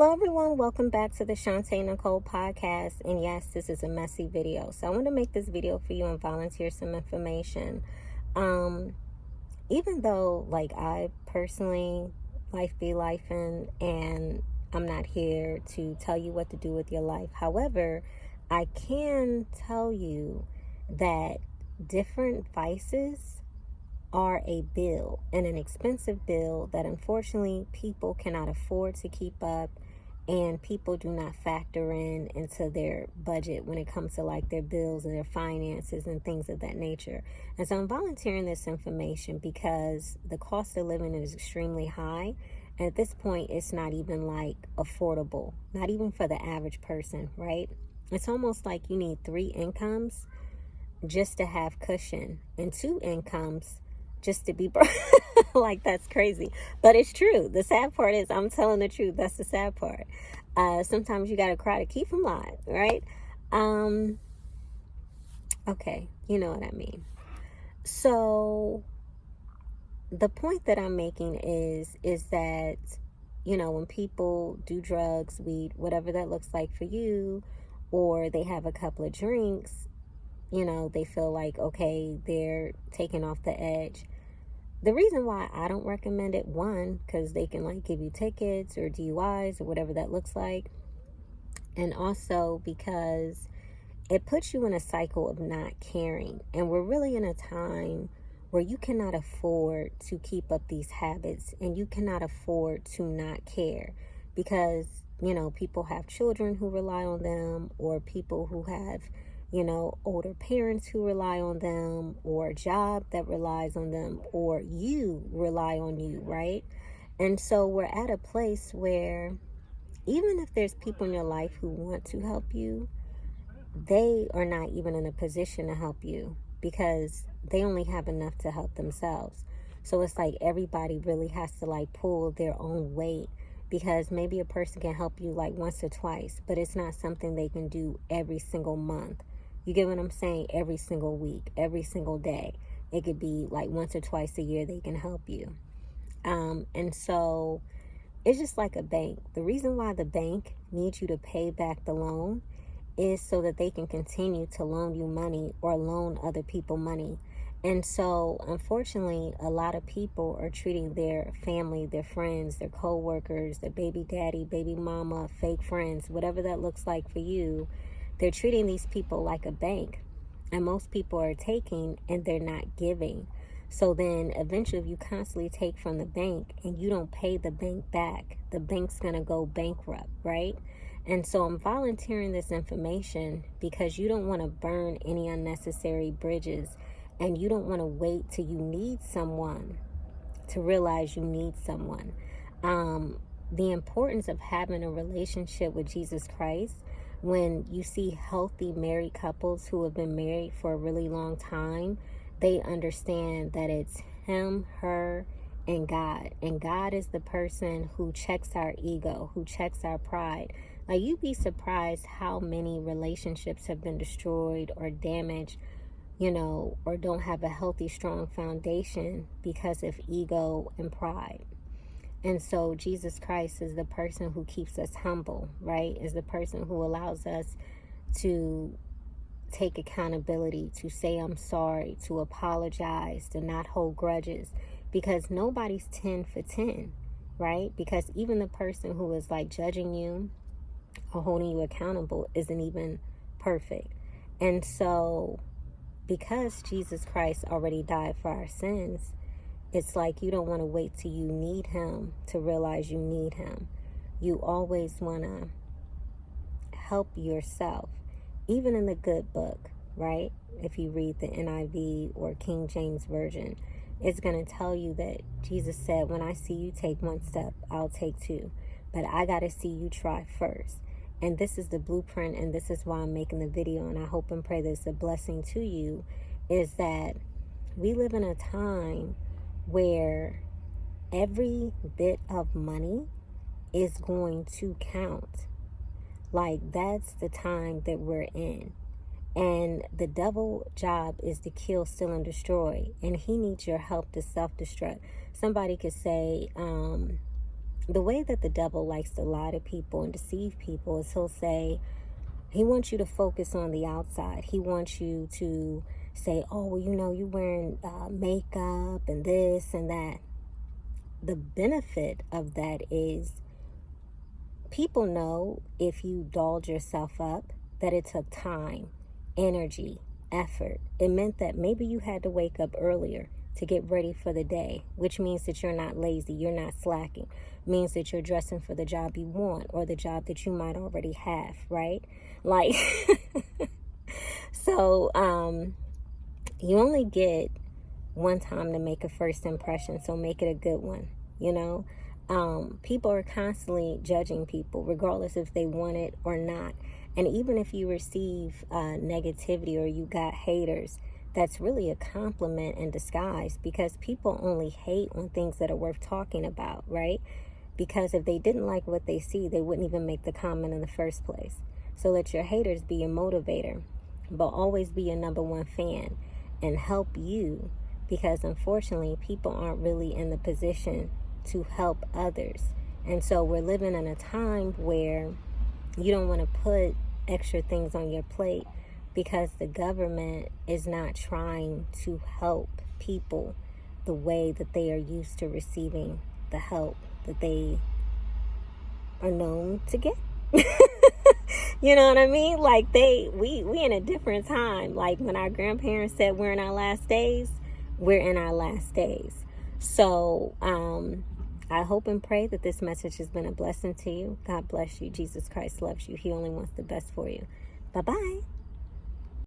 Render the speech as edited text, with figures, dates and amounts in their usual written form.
Hello everyone, welcome back to the Shantae Nicole podcast. And yes, this is a messy video. So I want to make this video for you and volunteer some information. Even though I personally life be lifing and I'm not here to tell you what to do with your life. However, I can tell you that different vices are a bill, and an expensive bill that unfortunately people cannot afford to keep up, and people do not factor into their budget when it comes to their bills and their finances and things of that nature. And so I'm volunteering this information because the cost of living is extremely high, and at this point it's not even affordable, not even for the average person, right? It's almost like you need 3 incomes just to have cushion, and 2 incomes just to be broke. That's crazy, but it's true. The sad part is I'm telling the truth. That's the sad part. Sometimes you gotta cry to keep them alive, right? Okay, you know what I mean. So the point that I'm making is that when people do drugs, weed, whatever that looks like for you, or they have a couple of drinks, they feel like, okay, they're taking off the edge. The reason why I don't recommend it, one, because they can give you tickets or DUIs or whatever that looks like. And also because it puts you in a cycle of not caring. And we're really in a time where you cannot afford to keep up these habits, and you cannot afford to not care, because, people have children who rely on them, or people who have older parents who rely on them, or a job that relies on them, or you rely on you, right? And so we're at a place where even if there's people in your life who want to help you, they are not even in a position to help you because they only have enough to help themselves. So it's like everybody really has to pull their own weight, because maybe a person can help you once or twice, but it's not something they can do every single month. You get what I'm saying? Every single week, every single day. It could be once or twice a year they can help you. And so it's just like a bank. The reason why the bank needs you to pay back the loan is so that they can continue to loan you money or loan other people money. And so, unfortunately, a lot of people are treating their family, their friends, their co-workers, their baby daddy, baby mama, fake friends, whatever that looks like for you. They're treating these people like a bank, and most people are taking and they're not giving. So then eventually if you constantly take from the bank and you don't pay the bank back, the bank's going to go bankrupt, right? And so I'm volunteering this information because you don't want to burn any unnecessary bridges, and you don't want to wait till you need someone to realize you need someone. The importance of having a relationship with Jesus Christ, when you see healthy married couples who have been married for a really long time, they understand that it's him, her, and God. And God is the person who checks our ego, who checks our pride. You'd be surprised how many relationships have been destroyed or damaged, or don't have a healthy, strong foundation because of ego and pride. And so Jesus Christ is the person who keeps us humble, right? Is the person who allows us to take accountability, to say I'm sorry, to apologize, to not hold grudges, because nobody's 10 for 10, right? Because even the person who is judging you or holding you accountable isn't even perfect. And so because Jesus Christ already died for our sins, it's you don't want to wait till you need him to realize you need him. You always want to help yourself. Even in the good book, right? If you read the NIV or King James Version, it's going to tell you that Jesus said, when I see you take 1 step, I'll take 2. But I got to see you try first. And this is the blueprint, and this is why I'm making the video, and I hope and pray that it's a blessing to you, is that we live in a time where every bit of money is going to count. That's the time that we're in. And the devil's job is to kill, steal, and destroy. And he needs your help to self-destruct. Somebody could say, the way that the devil likes to lie to people and deceive people is he'll say, he wants you to focus on the outside. He wants you to say, oh, well, you wearing makeup and this and that. The benefit of that is people know if you dolled yourself up that it took time, energy, effort. It meant that maybe you had to wake up earlier to get ready for the day, which means that you're not lazy, you're not slacking. It means that you're dressing for the job you want or the job that you might already have, right? Like, so you only get one time to make a first impression, so make it a good one, you know? People are constantly judging people, regardless if they want it or not. And even if you receive negativity or you got haters, that's really a compliment in disguise, because people only hate on things that are worth talking about, right? Because if they didn't like what they see, they wouldn't even make the comment in the first place. So let your haters be your motivator, but always be your number one fan and help you, because unfortunately people aren't really in the position to help others. And so we're living in a time where you don't want to put extra things on your plate, because the government is not trying to help people the way that they are used to receiving the help that they are known to get. You know what I mean? Like we in a different time. Like when our grandparents said we're in our last days, we're in our last days. So I hope and pray that this message has been a blessing to you. God bless you. Jesus Christ loves you. He only wants the best for you. Bye-bye.